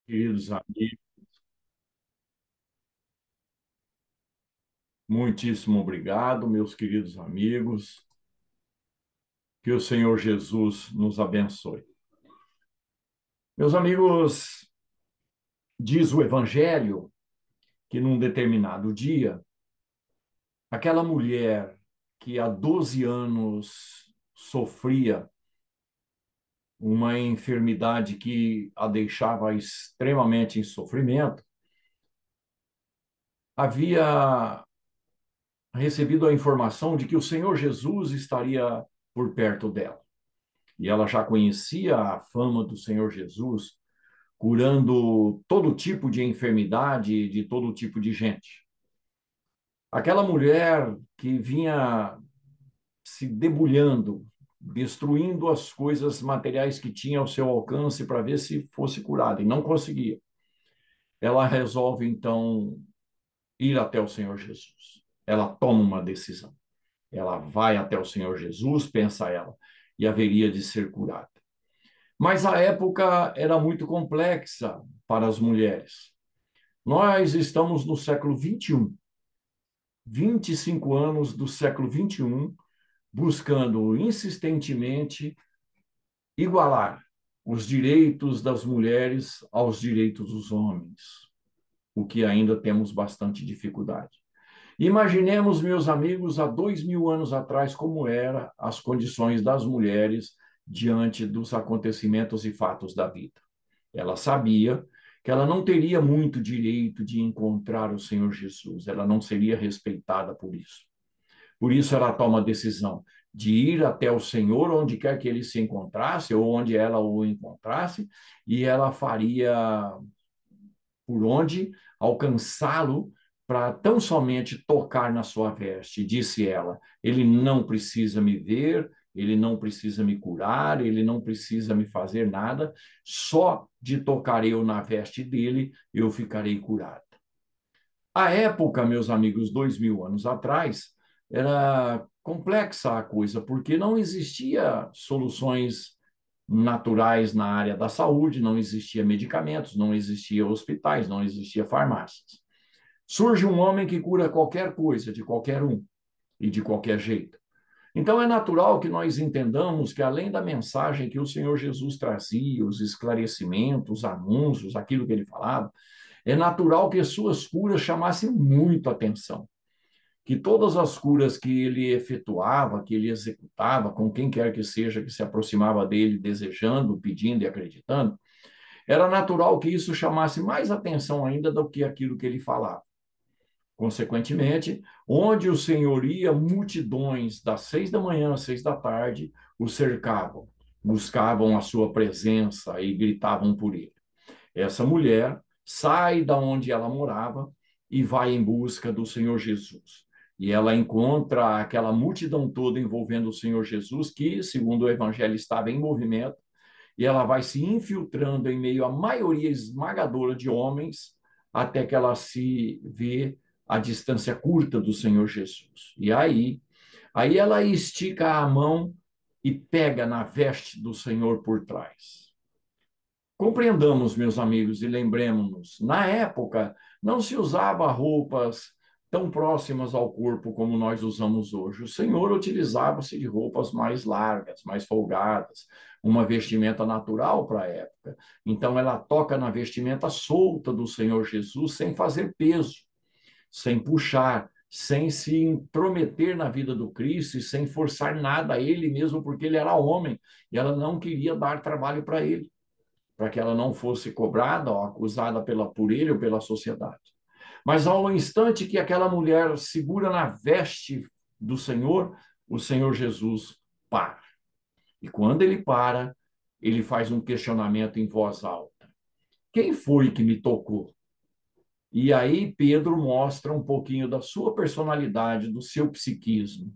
Queridos amigos, muitíssimo obrigado, meus queridos amigos. Que o Senhor Jesus nos abençoe. Meus amigos, diz o Evangelho que num determinado dia, aquela mulher que há 12 anos sofria uma enfermidade que a deixava extremamente em sofrimento, havia recebido a informação de que o Senhor Jesus estaria por perto dela. E ela já conhecia a fama do Senhor Jesus, curando todo tipo de enfermidade de todo tipo de gente. Aquela mulher que vinha se debulhando, destruindo as coisas materiais que tinha ao seu alcance para ver se fosse curada, e não conseguia. Ela resolve, então, ir até o Senhor Jesus. Ela toma uma decisão. Ela vai até o Senhor Jesus, pensa ela, e haveria de ser curada. Mas a época era muito complexa para as mulheres. Nós estamos no século 21, 25 anos do século 21, buscando insistentemente igualar os direitos das mulheres aos direitos dos homens, o que ainda temos bastante dificuldade. Imaginemos, meus amigos, há 2000 anos atrás, como eram as condições das mulheres diante dos acontecimentos e fatos da vida. Ela sabia que ela não teria muito direito de encontrar o Senhor Jesus, ela não seria respeitada por isso. Por isso ela toma a decisão de ir até o Senhor, onde quer que ele se encontrasse, ou onde ela o encontrasse, e ela faria por onde alcançá-lo para tão somente tocar na sua veste. Disse ela: ele não precisa me ver, ele não precisa me curar, ele não precisa me fazer nada, só de tocar eu na veste dele, eu ficarei curada. A época, meus amigos, 2000 anos atrás, era complexa a coisa, porque não existia soluções naturais na área da saúde, não existia medicamentos, não existia hospitais, não existia farmácias. Surge um homem que cura qualquer coisa, de qualquer um e de qualquer jeito. Então é natural que nós entendamos que, além da mensagem que o Senhor Jesus trazia, os esclarecimentos, os anúncios, aquilo que ele falava, é natural que as suas curas chamassem muito atenção. Que todas as curas que ele efetuava, que ele executava, com quem quer que seja que se aproximava dele, desejando, pedindo e acreditando, era natural que isso chamasse mais atenção ainda do que aquilo que ele falava. Consequentemente, onde o Senhor ia, multidões das 6 da manhã às 6 da tarde o cercavam, buscavam a sua presença e gritavam por ele. Essa mulher sai da onde ela morava e vai em busca do Senhor Jesus. E ela encontra aquela multidão toda envolvendo o Senhor Jesus, que, segundo o Evangelho, estava em movimento, e ela vai se infiltrando em meio à maioria esmagadora de homens, até que ela se vê à distância curta do Senhor Jesus. E aí ela estica a mão e pega na veste do Senhor por trás. Compreendamos, meus amigos, e lembremos-nos, na época não se usava roupas tão próximas ao corpo como nós usamos hoje. O Senhor utilizava-se de roupas mais largas, mais folgadas, uma vestimenta natural para a época. Então ela toca na vestimenta solta do Senhor Jesus sem fazer peso, sem puxar, sem se intrometer na vida do Cristo e sem forçar nada a ele mesmo, porque ele era homem e ela não queria dar trabalho para ele, para que ela não fosse cobrada ou acusada por ele ou pela sociedade. Mas ao instante que aquela mulher segura na veste do Senhor, o Senhor Jesus para. E quando ele para, ele faz um questionamento em voz alta: quem foi que me tocou? E aí Pedro mostra um pouquinho da sua personalidade, do seu psiquismo,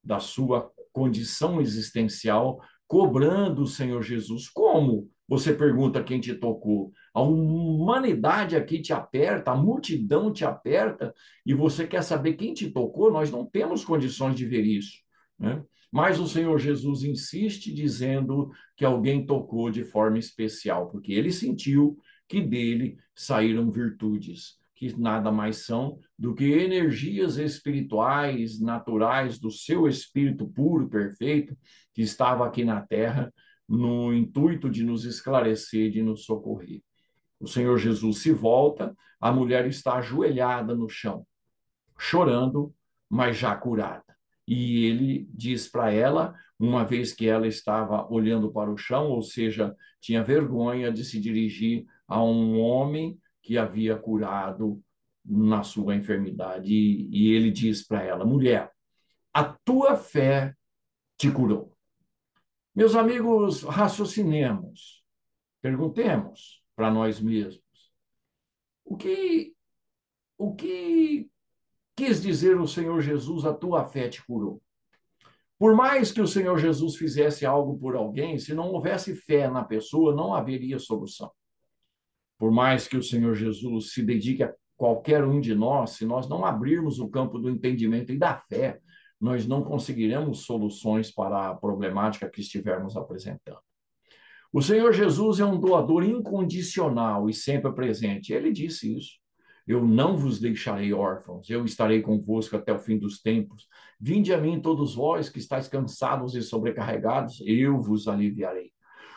da sua condição existencial, cobrando o Senhor Jesus. Como? Você pergunta quem te tocou. A humanidade aqui te aperta, a multidão te aperta, e você quer saber quem te tocou? Nós não temos condições de ver isso, né? Mas o Senhor Jesus insiste dizendo que alguém tocou de forma especial, porque ele sentiu que dele saíram virtudes, que nada mais são do que energias espirituais naturais do seu espírito puro, perfeito, que estava aqui na terra no intuito de nos esclarecer, de nos socorrer. O Senhor Jesus se volta, a mulher está ajoelhada no chão, chorando, mas já curada. E ele diz para ela, uma vez que ela estava olhando para o chão, ou seja, tinha vergonha de se dirigir a um homem que havia curado na sua enfermidade. E ele diz para ela: mulher, a tua fé te curou. Meus amigos, raciocinemos, perguntemos para nós mesmos: o que, o que quis dizer o Senhor Jesus, a tua fé te curou? Por mais que o Senhor Jesus fizesse algo por alguém, se não houvesse fé na pessoa, não haveria solução. Por mais que o Senhor Jesus se dedique a qualquer um de nós, se nós não abrirmos o campo do entendimento e da fé, nós não conseguiremos soluções para a problemática que estivermos apresentando. O Senhor Jesus é um doador incondicional e sempre presente. Ele disse isso. Eu não vos deixarei órfãos, eu estarei convosco até o fim dos tempos. Vinde a mim todos vós que estáis cansados e sobrecarregados, eu vos aliviarei.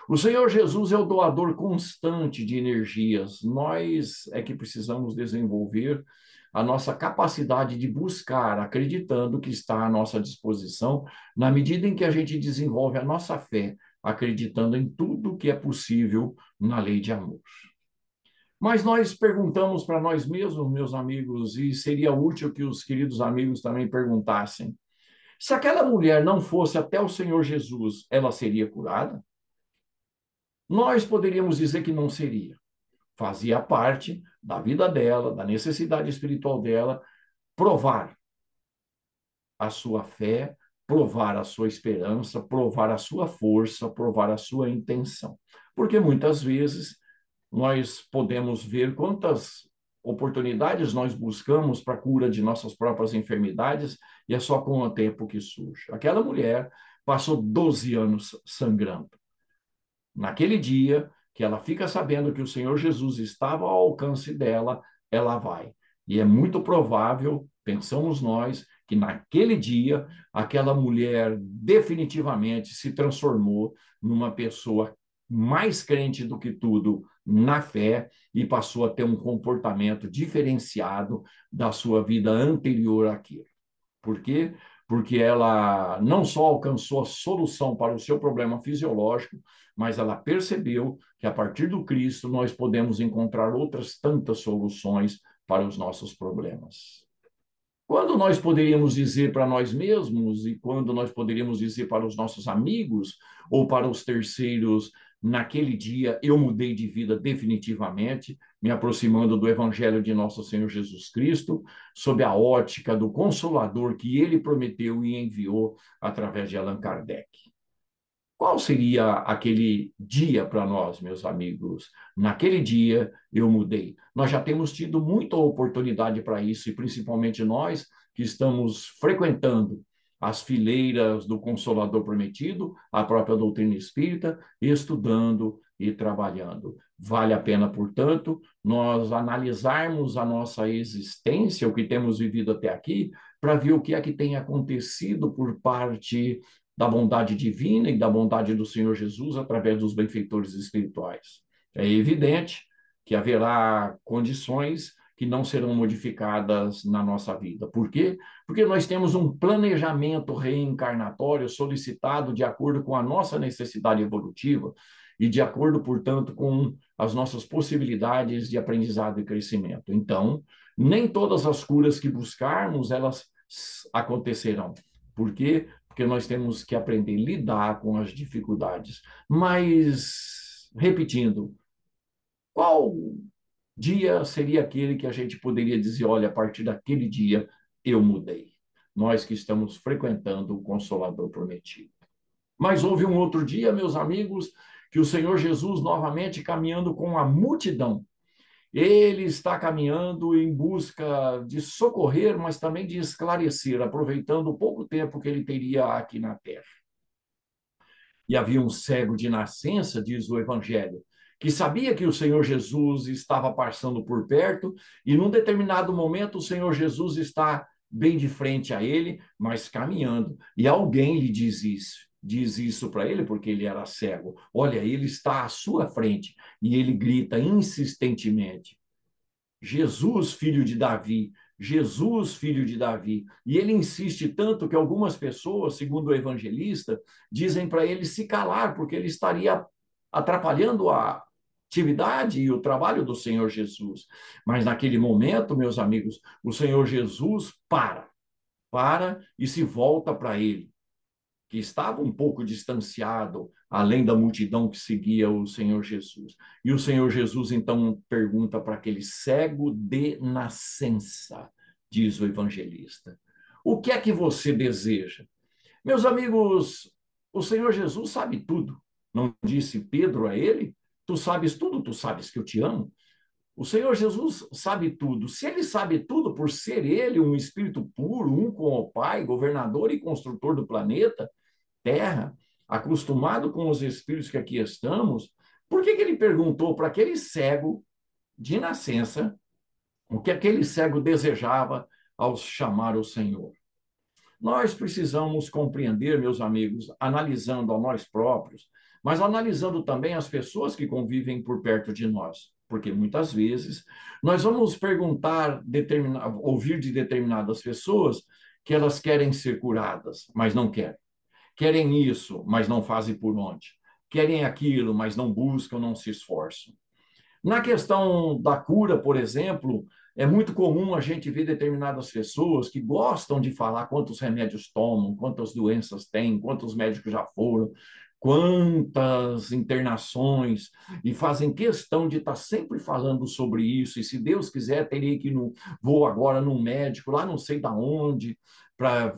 O Senhor Jesus é o doador constante de energias. Nós é que precisamos desenvolver a nossa capacidade de buscar, acreditando que está à nossa disposição, na medida em que a gente desenvolve a nossa fé, acreditando em tudo que é possível na lei de amor. Mas nós perguntamos para nós mesmos, meus amigos, e seria útil que os queridos amigos também perguntassem: se aquela mulher não fosse até o Senhor Jesus, ela seria curada? Nós poderíamos dizer que não seria. Fazia parte da vida dela, da necessidade espiritual dela, provar a sua fé, provar a sua esperança, provar a sua força, provar a sua intenção. Porque muitas vezes nós podemos ver quantas oportunidades nós buscamos para a cura de nossas próprias enfermidades e é só com o tempo que surge. Aquela mulher passou 12 anos sangrando. Naquele dia que ela fica sabendo que o Senhor Jesus estava ao alcance dela, ela vai. E é muito provável, pensamos nós, que naquele dia aquela mulher definitivamente se transformou numa pessoa mais crente do que tudo na fé e passou a ter um comportamento diferenciado da sua vida anterior àquilo. Por quê? Porque ela não só alcançou a solução para o seu problema fisiológico, mas ela percebeu que a partir do Cristo nós podemos encontrar outras tantas soluções para os nossos problemas. Quando nós poderíamos dizer para nós mesmos e quando nós poderíamos dizer para os nossos amigos ou para os terceiros, naquele dia eu mudei de vida definitivamente, me aproximando do Evangelho de nosso Senhor Jesus Cristo, sob a ótica do Consolador que ele prometeu e enviou através de Allan Kardec. Qual seria aquele dia para nós, meus amigos? Naquele dia eu mudei. Nós já temos tido muita oportunidade para isso, e principalmente nós que estamos frequentando as fileiras do Consolador Prometido, a própria doutrina espírita, estudando e trabalhando. Vale a pena, portanto, nós analisarmos a nossa existência, o que temos vivido até aqui, para ver o que é que tem acontecido por parte da bondade divina e da bondade do Senhor Jesus através dos benfeitores espirituais. É evidente que haverá condições que não serão modificadas na nossa vida. Por quê? Porque nós temos um planejamento reencarnatório solicitado de acordo com a nossa necessidade evolutiva e de acordo, portanto, com as nossas possibilidades de aprendizado e crescimento. Então, nem todas as curas que buscarmos, elas acontecerão. Por quê? Porque nós temos que aprender a lidar com as dificuldades. Mas, repetindo, qual dia seria aquele que a gente poderia dizer, olha, a partir daquele dia eu mudei? Nós que estamos frequentando o Consolador Prometido. Mas houve um outro dia, meus amigos, que o Senhor Jesus, novamente caminhando com a multidão, ele está caminhando em busca de socorrer, mas também de esclarecer, aproveitando o pouco tempo que ele teria aqui na terra. E havia um cego de nascença, diz o Evangelho, que sabia que o Senhor Jesus estava passando por perto, e num determinado momento o Senhor Jesus está bem de frente a ele, mas caminhando. E alguém lhe diz isso para ele, porque ele era cego. Olha, ele está à sua frente, e ele grita insistentemente: Jesus, filho de Davi, Jesus, filho de Davi. E ele insiste tanto que algumas pessoas, segundo o evangelista, dizem para ele se calar, porque ele estaria atrapalhando a atividade e o trabalho do Senhor Jesus. Mas naquele momento, meus amigos, o Senhor Jesus para e se volta para ele, que estava um pouco distanciado, além da multidão que seguia o Senhor Jesus. E o Senhor Jesus, então, pergunta para aquele cego de nascença, diz o evangelista: o que é que você deseja? Meus amigos, o Senhor Jesus sabe tudo. Não disse Pedro a ele? Tu sabes tudo, tu sabes que eu te amo. O Senhor Jesus sabe tudo. Se ele sabe tudo por ser ele um espírito puro, um com o Pai, governador e construtor do planeta, Terra, acostumado com os espíritos que aqui estamos, por que ele perguntou para aquele cego de nascença o que aquele cego desejava ao chamar o Senhor? Nós precisamos compreender, meus amigos, analisando a nós próprios, mas analisando também as pessoas que convivem por perto de nós, porque muitas vezes nós vamos ouvir de determinadas pessoas que elas querem ser curadas, mas não querem. Querem isso, mas não fazem por onde. Querem aquilo, mas não buscam, não se esforçam. Na questão da cura, por exemplo, é muito comum a gente ver determinadas pessoas que gostam de falar quantos remédios tomam, quantas doenças têm, quantos médicos já foram, quantas internações, e fazem questão de estar sempre falando sobre isso. E se Deus quiser, teria que ir vou agora num médico, lá não sei da onde, para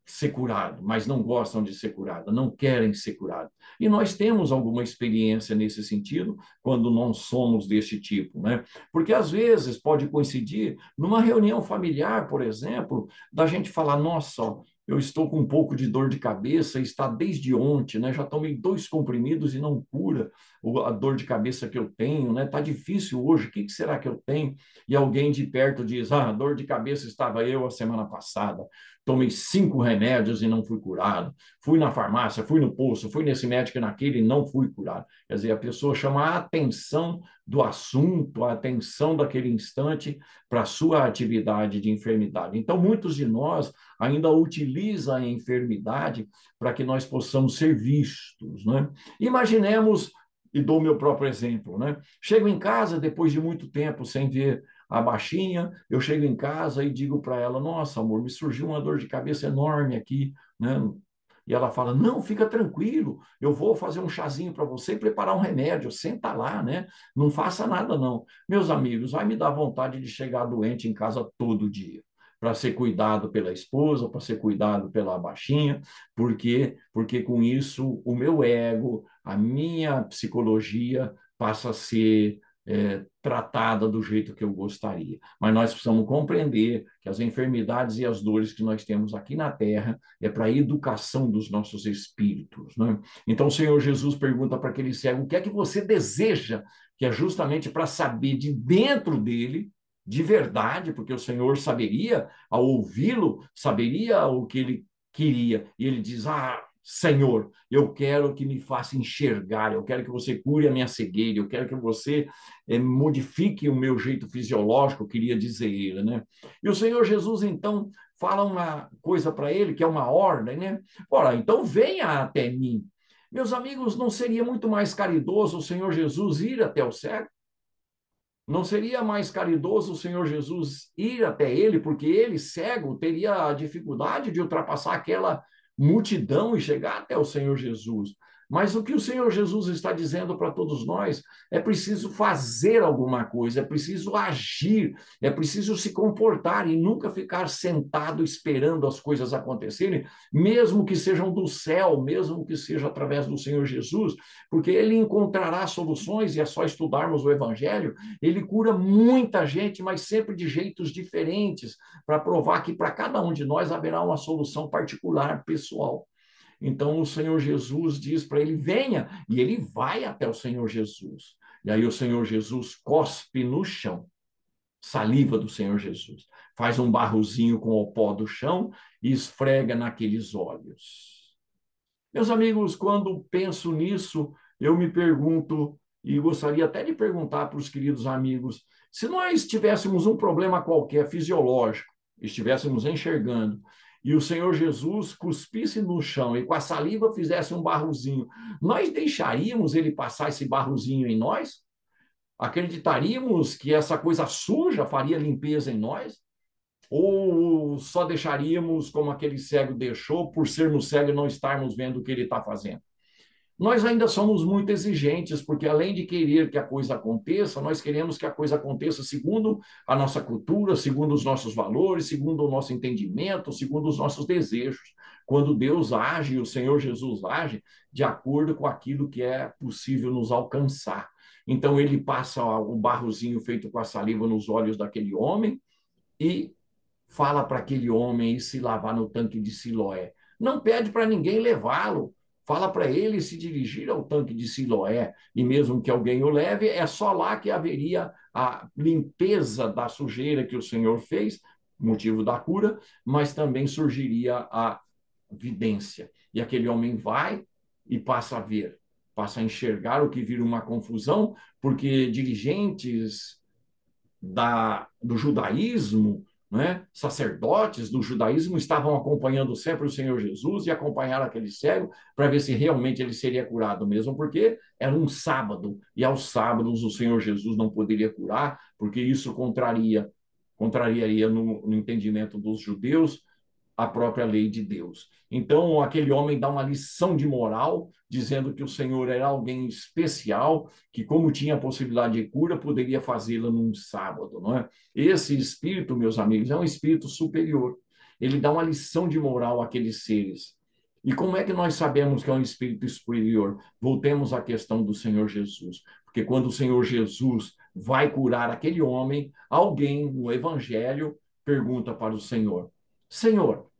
ser curado, mas não gostam de ser curado, não querem ser curados. E nós temos alguma experiência nesse sentido quando não somos desse tipo, né? Porque às vezes pode coincidir numa reunião familiar, por exemplo, da gente falar: nossa, eu estou com um pouco de dor de cabeça, está desde ontem, né? Já tomei 2 comprimidos e não cura a dor de cabeça que eu tenho, né? Tá difícil hoje, o que será que eu tenho? E alguém de perto diz: ah, dor de cabeça estava eu a semana passada. Tomei 5 remédios e não fui curado. Fui na farmácia, fui no posto, fui nesse médico e naquele e não fui curado. Quer dizer, a pessoa chama a atenção do assunto, a atenção daquele instante para a sua atividade de enfermidade. Então, muitos de nós ainda utilizam a enfermidade para que nós possamos ser vistos, né? Imaginemos, e dou o meu próprio exemplo, né? Chego em casa depois de muito tempo sem ver a baixinha, eu chego em casa e digo para ela: nossa, amor, me surgiu uma dor de cabeça enorme aqui, né? E ela fala: não, fica tranquilo, eu vou fazer um chazinho para você e preparar um remédio, senta lá, né? Não faça nada, não. Meus amigos, vai me dar vontade de chegar doente em casa todo dia, para ser cuidado pela esposa, para ser cuidado pela baixinha, porque com isso o meu ego, a minha psicologia passa a ser tratada do jeito que eu gostaria. Mas nós precisamos compreender que as enfermidades e as dores que nós temos aqui na Terra é para a educação dos nossos espíritos, né? Então o Senhor Jesus pergunta para aquele cego: o que é que você deseja? Que é justamente para saber de dentro dele, de verdade, porque o Senhor saberia, ao ouvi-lo, saberia o que ele queria. E ele diz: ah, Senhor, eu quero que me faça enxergar, eu quero que você cure a minha cegueira, eu quero que você modifique o meu jeito fisiológico, queria dizer ele, né? E o Senhor Jesus, então, fala uma coisa para ele, que é uma ordem, né? Ora, então venha até mim. Meus amigos, não seria muito mais caridoso o Senhor Jesus ir até o cego? Não seria mais caridoso o Senhor Jesus ir até ele, porque ele, cego, teria a dificuldade de ultrapassar aquela multidão e chegar até o Senhor Jesus? Mas o que o Senhor Jesus está dizendo para todos nós é preciso fazer alguma coisa, é preciso agir, é preciso se comportar e nunca ficar sentado esperando as coisas acontecerem, mesmo que sejam do céu, mesmo que seja através do Senhor Jesus, porque ele encontrará soluções, e é só estudarmos o Evangelho. Ele cura muita gente, mas sempre de jeitos diferentes, para provar que para cada um de nós haverá uma solução particular, pessoal. Então o Senhor Jesus diz para ele: venha, e ele vai até o Senhor Jesus. E aí o Senhor Jesus cospe no chão, saliva do Senhor Jesus, faz um barrozinho com o pó do chão e esfrega naqueles olhos. Meus amigos, quando penso nisso, eu me pergunto, e gostaria até de perguntar para os queridos amigos, se nós tivéssemos um problema qualquer fisiológico, estivéssemos enxergando, e o Senhor Jesus cuspisse no chão e com a saliva fizesse um barrozinho, nós deixaríamos ele passar esse barrozinho em nós? Acreditaríamos que essa coisa suja faria limpeza em nós? Ou só deixaríamos como aquele cego deixou, por sermos cegos e não estarmos vendo o que ele está fazendo? Nós ainda somos muito exigentes, porque além de querer que a coisa aconteça, nós queremos que a coisa aconteça segundo a nossa cultura, segundo os nossos valores, segundo o nosso entendimento, segundo os nossos desejos. Quando Deus age, o Senhor Jesus age, de acordo com aquilo que é possível nos alcançar. Então ele passa o barrozinho feito com a saliva nos olhos daquele homem e fala para aquele homem ir se lavar no tanque de Siloé. Não pede para ninguém levá-lo. Fala para ele se dirigir ao tanque de Siloé. E mesmo que alguém o leve, é só lá que haveria a limpeza da sujeira que o Senhor fez, motivo da cura, mas também surgiria a vidência. E aquele homem vai e passa a ver, passa a enxergar, o que vira uma confusão, porque dirigentes do judaísmo, né, sacerdotes do judaísmo estavam acompanhando sempre o Senhor Jesus e acompanharam aquele cego para ver se realmente ele seria curado mesmo, porque era um sábado, e aos sábados o Senhor Jesus não poderia curar, porque isso contrariaria no entendimento dos judeus a própria lei de Deus. Então, aquele homem dá uma lição de moral, dizendo que o Senhor era alguém especial, que, como tinha a possibilidade de cura, poderia fazê-la num sábado, não é? Esse espírito, meus amigos, é um espírito superior. Ele dá uma lição de moral àqueles seres. E como é que nós sabemos que é um espírito superior? Voltemos à questão do Senhor Jesus. Porque quando o Senhor Jesus vai curar aquele homem, alguém no evangelho pergunta para o Senhor: Senhor,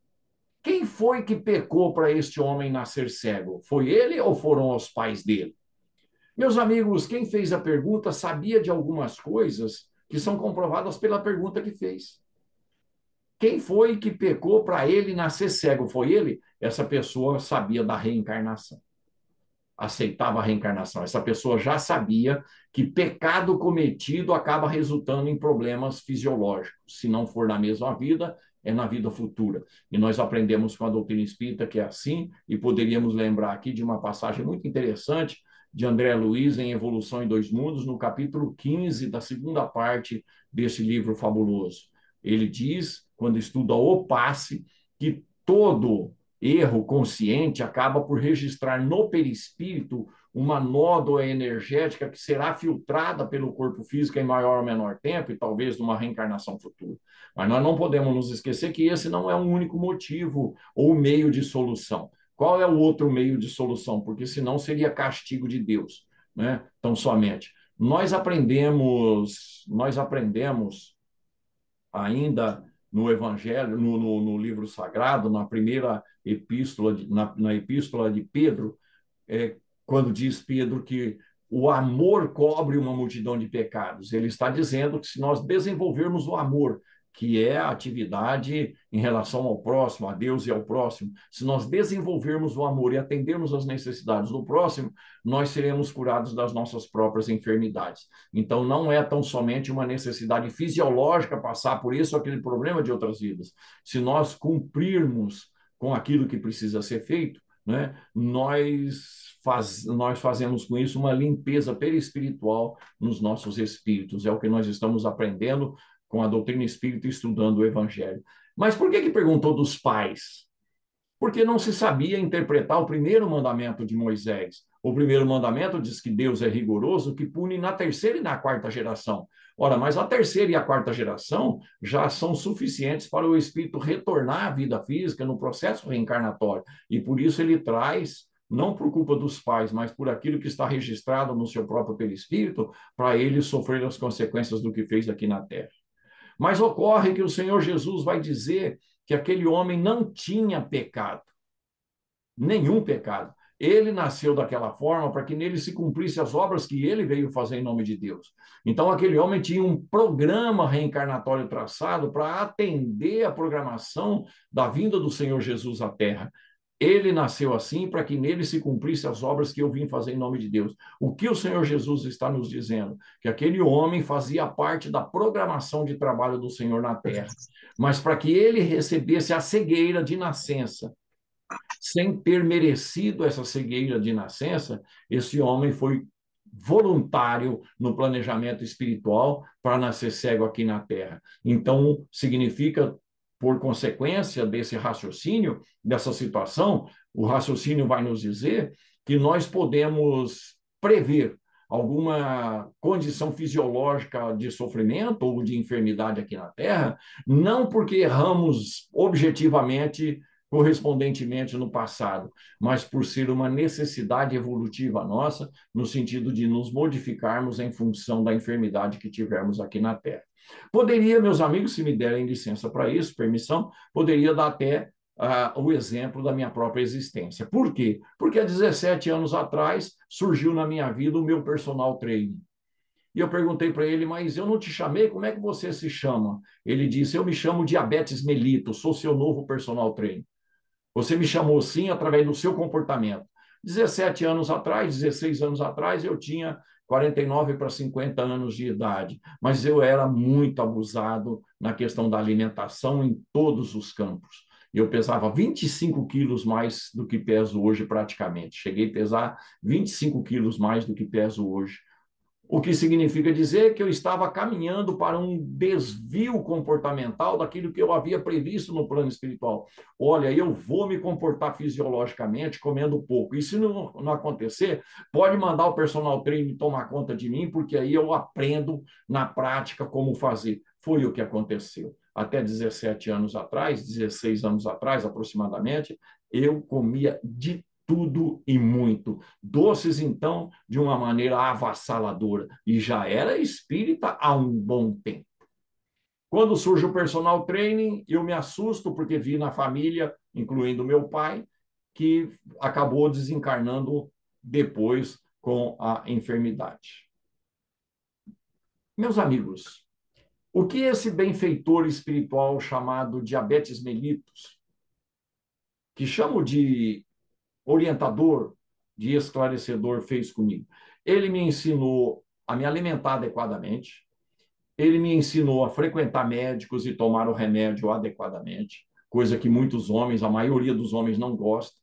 quem foi que pecou para este homem nascer cego? Foi ele ou foram os pais dele? Meus amigos, quem fez a pergunta sabia de algumas coisas que são comprovadas pela pergunta que fez. Quem foi que pecou para ele nascer cego? Foi ele? Essa pessoa sabia da reencarnação, aceitava a reencarnação. Essa pessoa já sabia que pecado cometido acaba resultando em problemas fisiológicos. Se não for na mesma vida, é na vida futura. E nós aprendemos com a doutrina espírita que é assim, e poderíamos lembrar aqui de uma passagem muito interessante de André Luiz em Evolução em Dois Mundos, no capítulo 15 da segunda parte desse livro fabuloso. Ele diz, quando estuda o passe, que todo erro consciente acaba por registrar no perispírito uma nódoa energética que será filtrada pelo corpo físico em maior ou menor tempo e talvez numa reencarnação futura. Mas nós não podemos nos esquecer que esse não é um único motivo ou meio de solução. Qual é o outro meio de solução? Porque senão seria castigo de Deus, né? Então, somente. Nós aprendemos ainda no Evangelho, no livro sagrado, na primeira epístola, na epístola de Pedro, quando diz Pedro que o amor cobre uma multidão de pecados. Ele está dizendo que se nós desenvolvermos o amor, que é a atividade em relação ao próximo, a Deus e ao próximo, se nós desenvolvermos o amor e atendermos às necessidades do próximo, nós seremos curados das nossas próprias enfermidades. Então, não é tão somente uma necessidade fisiológica passar por isso ou aquele problema de outras vidas. Se nós cumprirmos com aquilo que precisa ser feito, né, nós fazemos com isso uma limpeza perispiritual nos nossos espíritos. É o que nós estamos aprendendo com a doutrina espírita, estudando o Evangelho. Mas por que perguntou dos pais? Porque não se sabia interpretar o primeiro mandamento de Moisés. O primeiro mandamento diz que Deus é rigoroso, que pune na terceira e na quarta geração. Ora, mas a terceira e a quarta geração já são suficientes para o espírito retornar à vida física no processo reencarnatório. E por isso ele traz, não por culpa dos pais, mas por aquilo que está registrado no seu próprio perispírito, para ele sofrer as consequências do que fez aqui na Terra. Mas ocorre que o Senhor Jesus vai dizer que aquele homem não tinha pecado, nenhum pecado. Ele nasceu daquela forma para que nele se cumprisse as obras que ele veio fazer em nome de Deus. Então, aquele homem tinha um programa reencarnatório traçado para atender a programação da vinda do Senhor Jesus à Terra. Ele nasceu assim para que nele se cumprisse as obras que eu vim fazer em nome de Deus. O que o Senhor Jesus está nos dizendo? Que aquele homem fazia parte da programação de trabalho do Senhor na terra. Mas para que ele recebesse a cegueira de nascença, sem ter merecido essa cegueira de nascença, esse homem foi voluntário no planejamento espiritual para nascer cego aqui na Terra. Então, significa, por consequência desse raciocínio, dessa situação, o raciocínio vai nos dizer que nós podemos prever alguma condição fisiológica de sofrimento ou de enfermidade aqui na Terra, não porque erramos objetivamente correspondentemente no passado, mas por ser uma necessidade evolutiva nossa, no sentido de nos modificarmos em função da enfermidade que tivermos aqui na Terra. Poderia, meus amigos, se me derem licença para isso, permissão, poderia dar até o exemplo da minha própria existência. Por quê? Porque há 17 anos atrás surgiu na minha vida o meu personal training. E eu perguntei para ele, mas eu não te chamei, como é que você se chama? Ele disse, eu me chamo Diabetes Melito, sou seu novo personal trainer. Você me chamou sim através do seu comportamento. 17 anos atrás, 16 anos atrás, eu tinha 49 para 50 anos de idade, mas eu era muito abusado na questão da alimentação em todos os campos. Eu pesava 25 quilos mais do que peso hoje praticamente. Cheguei a pesar 25 quilos mais do que peso hoje. O que significa dizer que eu estava caminhando para um desvio comportamental daquilo que eu havia previsto no plano espiritual. Olha, eu vou me comportar fisiologicamente comendo pouco. E se não acontecer, pode mandar o personal trainer tomar conta de mim, porque aí eu aprendo na prática como fazer. Foi o que aconteceu. Até 17 anos atrás, 16 anos atrás aproximadamente, eu comia de tudo e muito. Doces, então, de uma maneira avassaladora. E já era espírita há um bom tempo. Quando surge o personal training, eu me assusto porque vi na família, incluindo meu pai, que acabou desencarnando depois com a enfermidade. Meus amigos, o que esse benfeitor espiritual chamado Diabetes Mellitus, que chamo de orientador, de esclarecedor, fez comigo? Ele me ensinou a me alimentar adequadamente, ele me ensinou a frequentar médicos e tomar o remédio adequadamente, coisa que muitos homens, a maioria dos homens não gosta.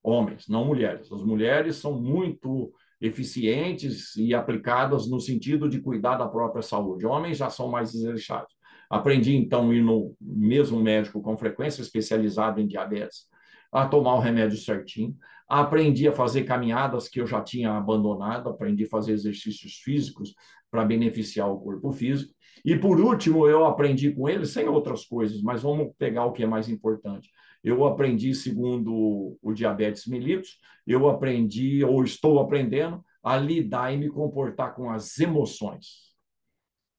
Homens, não mulheres. As mulheres são muito eficientes e aplicadas no sentido de cuidar da própria saúde. Homens já são mais desleixados. Aprendi, então, a ir no mesmo médico com frequência, especializado em diabetes, a tomar o remédio certinho. Aprendi a fazer caminhadas que eu já tinha abandonado, aprendi a fazer exercícios físicos para beneficiar o corpo físico. E, por último, eu aprendi com ele, sem outras coisas, mas vamos pegar o que é mais importante. Eu aprendi, segundo o Diabetes Mellitus, eu aprendi, ou estou aprendendo, a lidar e me comportar com as emoções,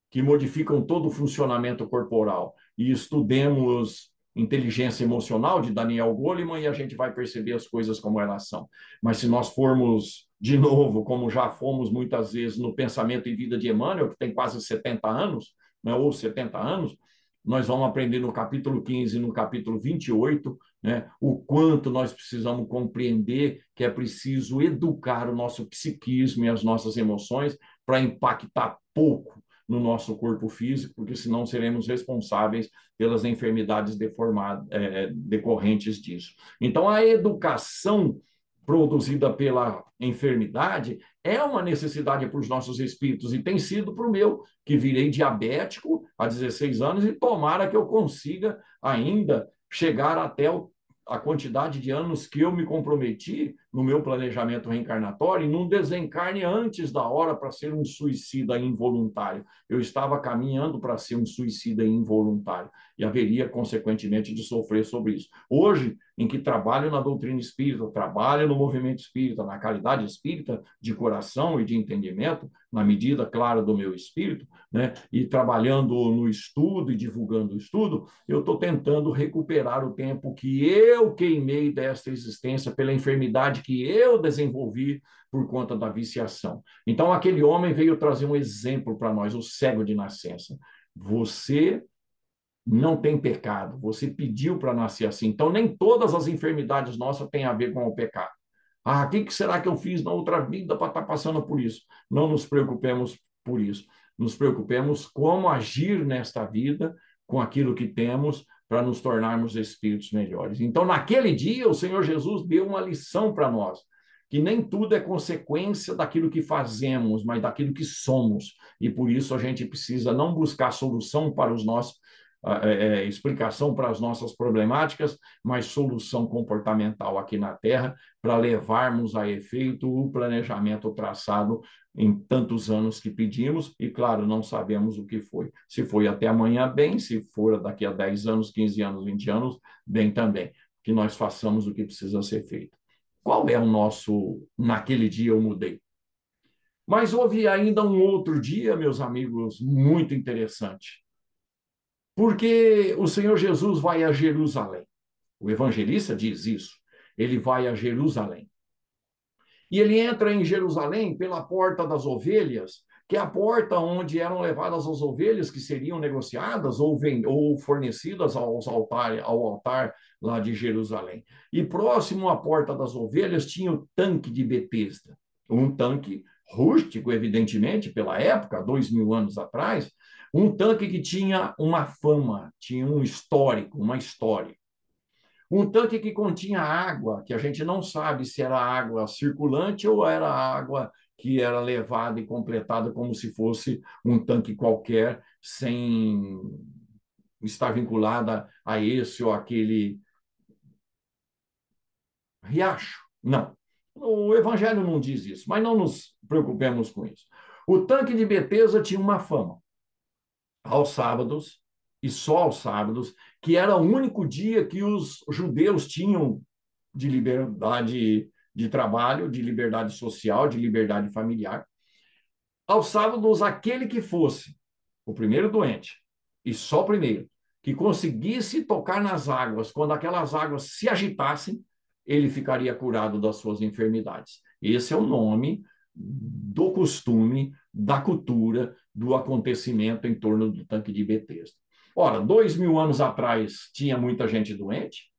que modificam todo o funcionamento corporal. E estudemos Inteligência Emocional, de Daniel Goleman, e a gente vai perceber as coisas como elas são. Mas se nós formos, de novo, como já fomos muitas vezes no Pensamento e Vida de Emmanuel, que tem quase 70 anos, né, ou 70 anos, nós vamos aprender no capítulo 15 e no capítulo 28, né, o quanto nós precisamos compreender que é preciso educar o nosso psiquismo e as nossas emoções para impactar pouco no nosso corpo físico, porque senão seremos responsáveis pelas enfermidades decorrentes disso. Então, a educação produzida pela enfermidade é uma necessidade para os nossos espíritos, e tem sido para o meu, que virei diabético há 16 anos, e tomara que eu consiga ainda chegar até a quantidade de anos que eu me comprometi no meu planejamento reencarnatório e não desencarne antes da hora para ser um suicida involuntário. Eu estava caminhando para ser um suicida involuntário e haveria, consequentemente, de sofrer sobre isso. Hoje, em que trabalho na doutrina espírita, trabalho no movimento espírita, na caridade espírita, de coração e de entendimento, na medida, claro, do meu espírito, né, e trabalhando no estudo e divulgando o estudo, eu estou tentando recuperar o tempo que eu queimei desta existência pela enfermidade que eu desenvolvi por conta da viciação. Então, aquele homem veio trazer um exemplo para nós, o cego de nascença. Você não tem pecado, você pediu para nascer assim. Então, nem todas as enfermidades nossas têm a ver com o pecado. Ah, o que será que eu fiz na outra vida para estar passando por isso? Não nos preocupemos por isso. Nos preocupemos como agir nesta vida com aquilo que temos para nos tornarmos espíritos melhores. Então, naquele dia, o Senhor Jesus deu uma lição para nós, que nem tudo é consequência daquilo que fazemos, mas daquilo que somos. E por isso a gente precisa não buscar solução para os nossos explicação para as nossas problemáticas, mas solução comportamental aqui na Terra para levarmos a efeito o planejamento traçado em tantos anos que pedimos, e claro, não sabemos o que foi. Se foi até amanhã, bem, se for daqui a 10 anos, 15 anos, 20 anos, bem também, que nós façamos o que precisa ser feito. Qual é o nosso, naquele dia eu mudei? Mas houve ainda um outro dia, meus amigos, muito interessante, porque o Senhor Jesus vai a Jerusalém. O evangelista diz isso. Ele vai a Jerusalém. E ele entra em Jerusalém pela porta das ovelhas, que é a porta onde eram levadas as ovelhas que seriam negociadas ou fornecidas ao altar lá de Jerusalém. E próximo à porta das ovelhas tinha o tanque de Betesda, um tanque rústico, evidentemente, pela época, 2000 anos atrás, um tanque que tinha uma fama, tinha um histórico, uma história. Um tanque que continha água, que a gente não sabe se era água circulante ou era água que era levada e completada como se fosse um tanque qualquer, sem estar vinculada a esse ou aquele riacho. Não. O Evangelho não diz isso, mas não nos preocupemos com isso. O tanque de Betesda tinha uma fama. Aos sábados, e só aos sábados, que era o único dia que os judeus tinham de liberdade de trabalho, de liberdade social, de liberdade familiar. Aos sábados, aquele que fosse o primeiro doente, e só o primeiro, que conseguisse tocar nas águas, quando aquelas águas se agitassem, ele ficaria curado das suas enfermidades. Esse é o nome do costume, da cultura, do acontecimento em torno do tanque de Betesda. Ora, 2000 anos atrás tinha muita gente doente?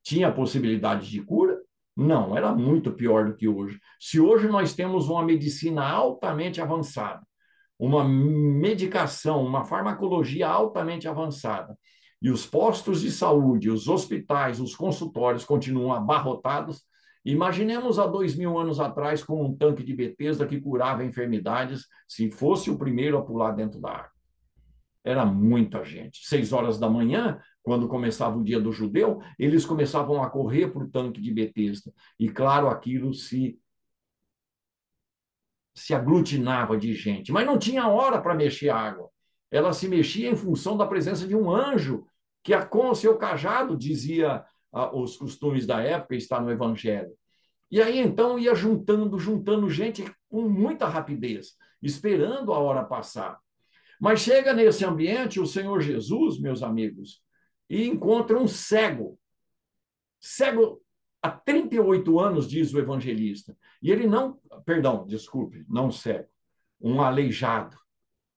Tinha possibilidade de cura? Não, era muito pior do que hoje. Se hoje nós temos uma medicina altamente avançada, uma medicação, uma farmacologia altamente avançada, e os postos de saúde, os hospitais, os consultórios continuam abarrotados, imaginemos há 2000 anos atrás com um tanque de Betesda que curava enfermidades, se fosse o primeiro a pular dentro da água. Era muita gente. 6 horas da manhã, quando começava o dia do judeu, eles começavam a correr para o tanque de Betesda. E, claro, aquilo se aglutinava de gente. Mas não tinha hora para mexer a água. Ela se mexia em função da presença de um anjo, que com o seu cajado, dizia os costumes da época, está no Evangelho. E aí, então, ia juntando gente com muita rapidez, esperando a hora passar. Mas chega nesse ambiente o Senhor Jesus, meus amigos, e encontra um cego. Cego há 38 anos, diz o evangelista. E ele não, perdão, desculpe, não cego, um aleijado,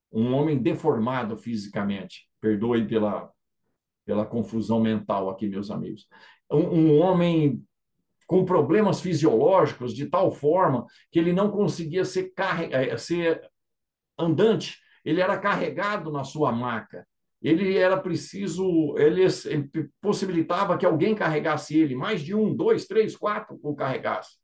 um homem deformado fisicamente. Perdoe pela confusão mental aqui, meus amigos. Um homem com problemas fisiológicos de tal forma que ele não conseguia ser andante, ele era carregado na sua maca. Ele era preciso, ele possibilitava que alguém carregasse ele, mais de 1, 2, 3, 4 o carregasse.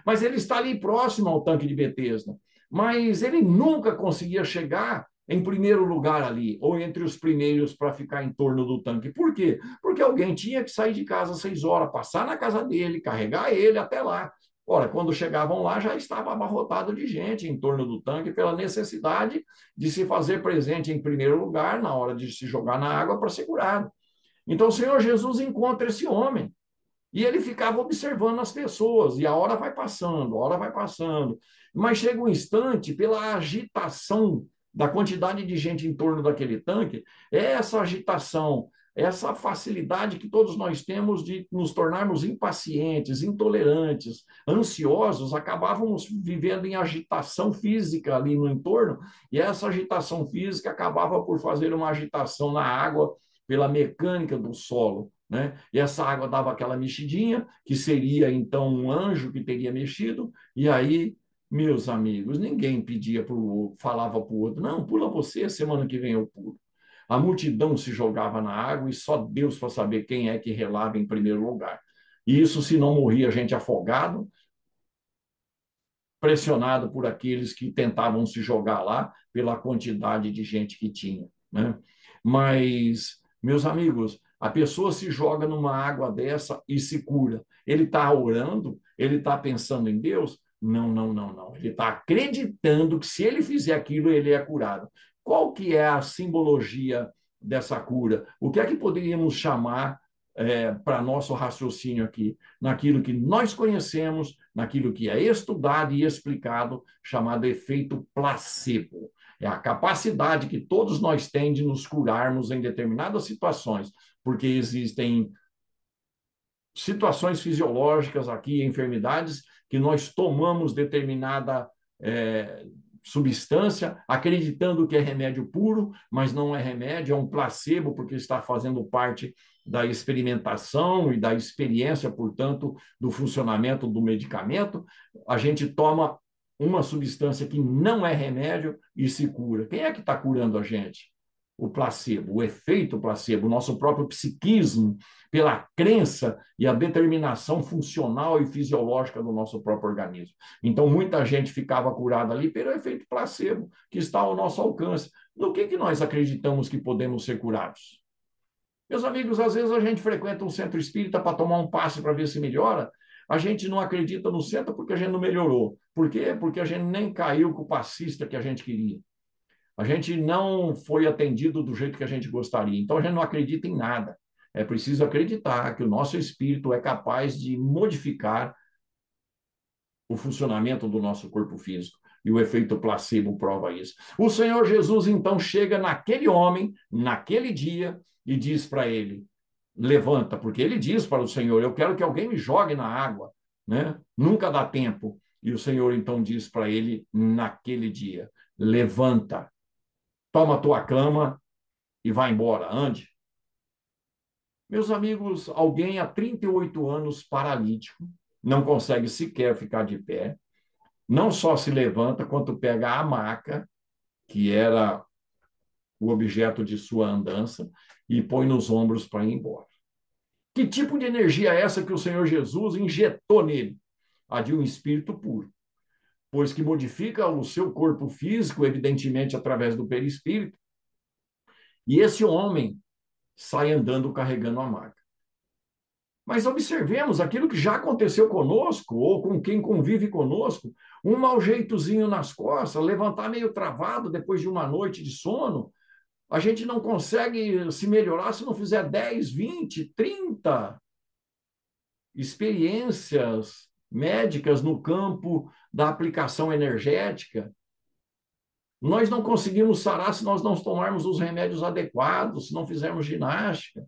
Mas ele está ali próximo ao tanque de Betesda. Mas ele nunca conseguia chegar em primeiro lugar ali, ou entre os primeiros para ficar em torno do tanque. Por quê? Porque alguém tinha que sair de casa às 6 horas, passar na casa dele, carregar ele até lá. Ora, quando chegavam lá, já estava abarrotado de gente em torno do tanque pela necessidade de se fazer presente em primeiro lugar na hora de se jogar na água para ser curado. Então, o Senhor Jesus encontra esse homem e ele ficava observando as pessoas, e a hora vai passando, a hora vai passando. Mas chega um instante, pela agitação da quantidade de gente em torno daquele tanque, essa agitação essa facilidade que todos nós temos de nos tornarmos impacientes, intolerantes, ansiosos, acabávamos vivendo em agitação física ali no entorno, e essa agitação física acabava por fazer uma agitação na água pela mecânica do solo, né? E essa água dava aquela mexidinha, que seria então um anjo que teria mexido, e aí, meus amigos, ninguém pedia falava para o outro, não, pula você, semana que vem eu pulo. A multidão se jogava na água e só Deus para saber quem é que relava em primeiro lugar. E isso se não morria gente afogado, pressionado por aqueles que tentavam se jogar lá pela quantidade de gente que tinha, né? Mas, meus amigos, a pessoa se joga numa água dessa e se cura. Ele está orando? Ele está pensando em Deus? Não, não, não, não. Ele está acreditando que se ele fizer aquilo, ele é curado. Qual que é a simbologia dessa cura? O que é que poderíamos chamar para nosso raciocínio aqui? Naquilo que nós conhecemos, naquilo que é estudado e explicado, chamado efeito placebo. É a capacidade que todos nós temos de nos curarmos em determinadas situações, porque existem situações fisiológicas aqui, enfermidades, que nós tomamos determinada substância, acreditando que é remédio puro, mas não é remédio, é um placebo, porque está fazendo parte da experimentação e da experiência, portanto, do funcionamento do medicamento. A gente toma uma substância que não é remédio e se cura. Quem é que está curando a gente? O placebo, o efeito placebo, o nosso próprio psiquismo, pela crença e a determinação funcional e fisiológica do nosso próprio organismo. Então, muita gente ficava curada ali pelo efeito placebo, que está ao nosso alcance. No que nós acreditamos que podemos ser curados? Meus amigos, às vezes a gente frequenta um centro espírita para tomar um passe para ver se melhora. A gente não acredita no centro porque a gente não melhorou. Por quê? Porque a gente nem caiu com o passista que a gente queria. A gente não foi atendido do jeito que a gente gostaria. Então, a gente não acredita em nada. É preciso acreditar que o nosso espírito é capaz de modificar o funcionamento do nosso corpo físico. E o efeito placebo prova isso. O Senhor Jesus, então, chega naquele homem, naquele dia, e diz para ele: levanta, porque ele diz para o Senhor: eu quero que alguém me jogue na água, né? Nunca dá tempo. E o Senhor, então, diz para ele naquele dia: levanta, toma a tua cama e vai embora, ande. Meus amigos, alguém há 38 anos paralítico, não consegue sequer ficar de pé, não só se levanta, quanto pega a maca, que era o objeto de sua andança, e põe nos ombros para ir embora. Que tipo de energia é essa que o Senhor Jesus injetou nele? A de um espírito puro, pois que modifica o seu corpo físico, evidentemente através do perispírito, e esse homem sai andando carregando a maca. Mas observemos aquilo que já aconteceu conosco, ou com quem convive conosco, um mau jeitozinho nas costas, levantar meio travado depois de uma noite de sono. A gente não consegue se melhorar se não fizer 10, 20, 30 experiências médicas no campo da aplicação energética. Nós não conseguimos sarar se nós não tomarmos os remédios adequados, se não fizermos ginástica.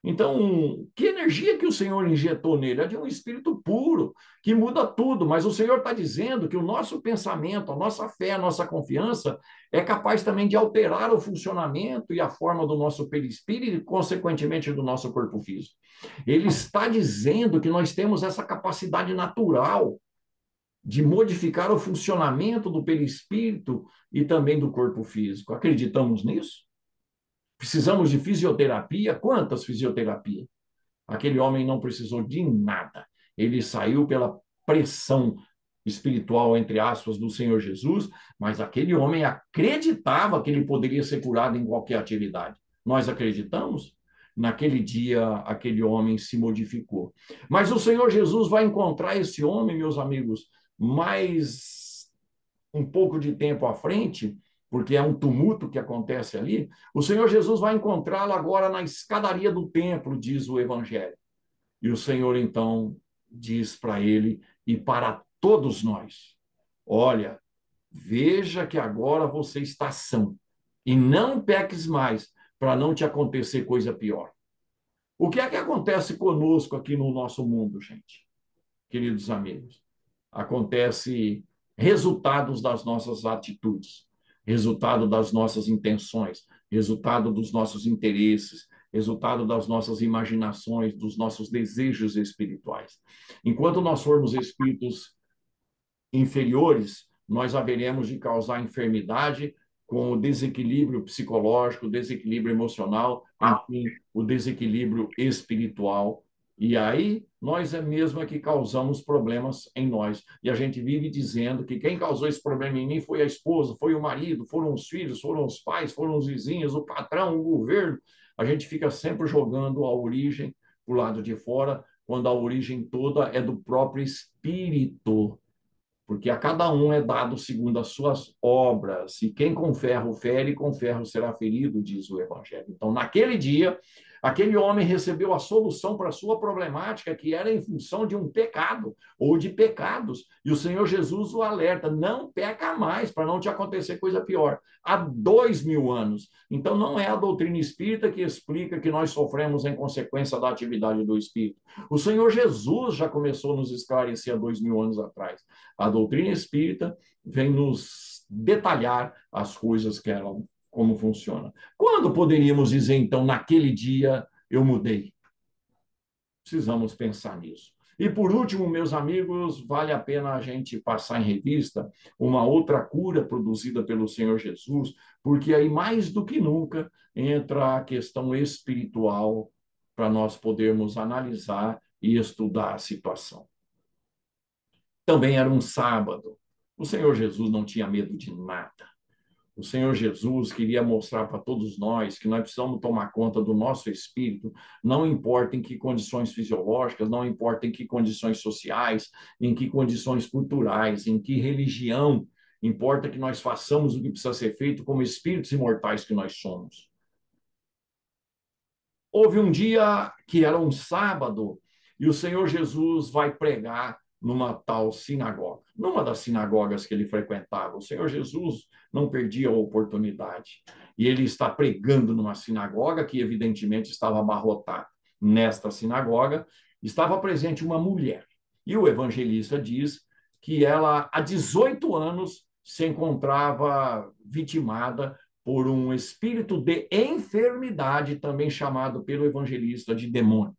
Então, que energia que o Senhor injetou nele? É de um espírito puro, que muda tudo, mas o Senhor está dizendo que o nosso pensamento, a nossa fé, a nossa confiança é capaz também de alterar o funcionamento e a forma do nosso perispírito e, consequentemente, do nosso corpo físico. Ele está dizendo que nós temos essa capacidade natural de modificar o funcionamento do perispírito e também do corpo físico. Acreditamos nisso? Precisamos de fisioterapia? Quantas fisioterapias? Aquele homem não precisou de nada. Ele saiu pela pressão espiritual, entre aspas, do Senhor Jesus, mas aquele homem acreditava que ele poderia ser curado em qualquer atividade. Nós acreditamos? Naquele dia, aquele homem se modificou. Mas o Senhor Jesus vai encontrar esse homem, meus amigos, mais um pouco de tempo à frente, porque é um tumulto que acontece ali. O Senhor Jesus vai encontrá-lo agora na escadaria do templo, diz o Evangelho. E o Senhor, então, diz para ele e para todos nós: olha, veja que agora você está são, e não peques mais, para não te acontecer coisa pior. O que é que acontece conosco aqui no nosso mundo, gente? Queridos amigos? Acontece resultados das nossas atitudes, resultado das nossas intenções, resultado dos nossos interesses, resultado das nossas imaginações, dos nossos desejos espirituais. Enquanto nós formos espíritos inferiores, nós haveremos de causar enfermidade com o desequilíbrio psicológico, o desequilíbrio emocional, enfim, o desequilíbrio espiritual. E aí, nós é mesmo que causamos problemas em nós. E a gente vive dizendo que quem causou esse problema em mim foi a esposa, foi o marido, foram os filhos, foram os pais, foram os vizinhos, o patrão, o governo. A gente fica sempre jogando a origem para o lado de fora, quando a origem toda é do próprio espírito, porque a cada um é dado segundo as suas obras, e quem com ferro fere, com ferro será ferido, diz o Evangelho. Então, naquele dia, aquele homem recebeu a solução para a sua problemática, que era em função de um pecado, ou de pecados, e o Senhor Jesus o alerta, não peca mais, para não te acontecer coisa pior. Há 2000 anos. Então, não é a doutrina espírita que explica que nós sofremos em consequência da atividade do Espírito. O Senhor Jesus já começou a nos esclarecer há 2000 anos atrás. A doutrina espírita vem nos detalhar as coisas que ela, como funciona. Quando poderíamos dizer, então, naquele dia eu mudei? Precisamos pensar nisso. E por último, meus amigos, vale a pena a gente passar em revista uma outra cura produzida pelo Senhor Jesus, porque aí mais do que nunca entra a questão espiritual para nós podermos analisar e estudar a situação. Também era um sábado. O Senhor Jesus não tinha medo de nada. O Senhor Jesus queria mostrar para todos nós que nós precisamos tomar conta do nosso espírito, não importa em que condições fisiológicas, não importa em que condições sociais, em que condições culturais, em que religião, importa que nós façamos o que precisa ser feito como espíritos imortais que nós somos. Houve um dia que era um sábado e o Senhor Jesus vai pregar numa tal sinagoga, numa das sinagogas que ele frequentava. O Senhor Jesus não perdia a oportunidade. E ele está pregando numa sinagoga que, evidentemente, estava abarrotada. Nesta sinagoga estava presente uma mulher. E o evangelista diz que ela, há 18 anos, se encontrava vitimada por um espírito de enfermidade, também chamado pelo evangelista de demônio.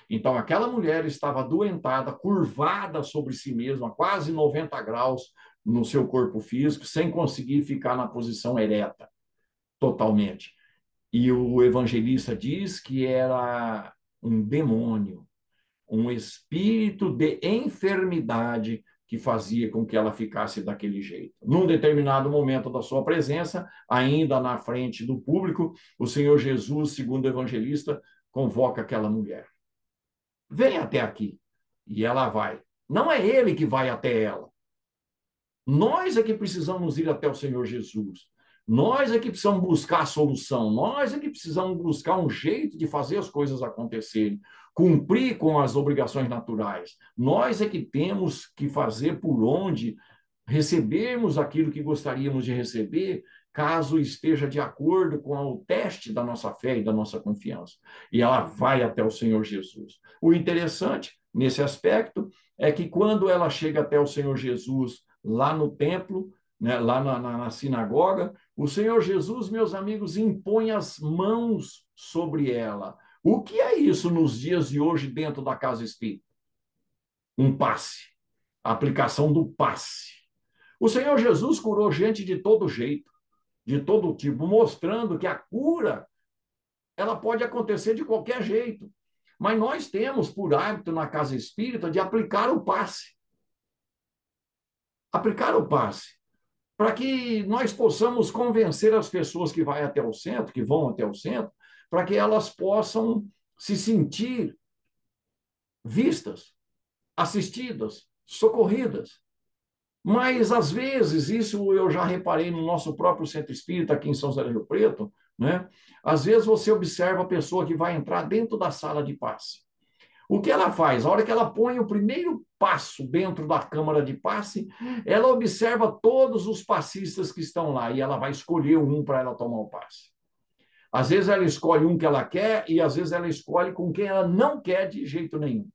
Então, aquela mulher estava adoentada, curvada sobre si mesma, quase 90 graus no seu corpo físico, sem conseguir ficar na posição ereta, totalmente. E o evangelista diz que era um demônio, um espírito de enfermidade que fazia com que ela ficasse daquele jeito. Num determinado momento da sua presença, ainda na frente do público, o Senhor Jesus, segundo o evangelista, convoca aquela mulher. Vem até aqui. E ela vai. Não é ele que vai até ela. Nós é que precisamos ir até o Senhor Jesus. Nós é que precisamos buscar a solução. Nós é que precisamos buscar um jeito de fazer as coisas acontecerem. Cumprir com as obrigações naturais. Nós é que temos que fazer por onde recebermos aquilo que gostaríamos de receber, caso esteja de acordo com o teste da nossa fé e da nossa confiança. E ela vai até o Senhor Jesus. O interessante, nesse aspecto, é que quando ela chega até o Senhor Jesus lá no templo, né, lá na sinagoga, o Senhor Jesus, meus amigos, impõe as mãos sobre ela. O que é isso nos dias de hoje dentro da casa espírita? Um passe. A aplicação do passe. O Senhor Jesus curou gente de todo jeito, de todo tipo, mostrando que a cura ela pode acontecer de qualquer jeito. Mas nós temos por hábito na casa espírita de aplicar o passe. Aplicar o passe. Para que nós possamos convencer as pessoas que vão até o centro, para que elas possam se sentir vistas, assistidas, socorridas. Mas, às vezes, isso eu já reparei no nosso próprio centro espírita aqui em São José do Rio Preto, né? Às vezes você observa a pessoa que vai entrar dentro da sala de passe. O que ela faz? A hora que ela põe o primeiro passo dentro da câmara de passe, ela observa todos os passistas que estão lá e ela vai escolher um para ela tomar o passe. Às vezes ela escolhe um que ela quer e às vezes ela escolhe com quem ela não quer de jeito nenhum,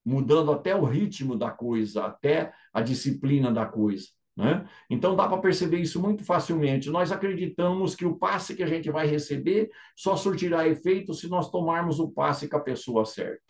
mudando até o ritmo da coisa, até a disciplina da coisa. Né? Então dá para perceber isso muito facilmente. Nós acreditamos que o passe que a gente vai receber só surtirá efeito se nós tomarmos o passe com a pessoa certa.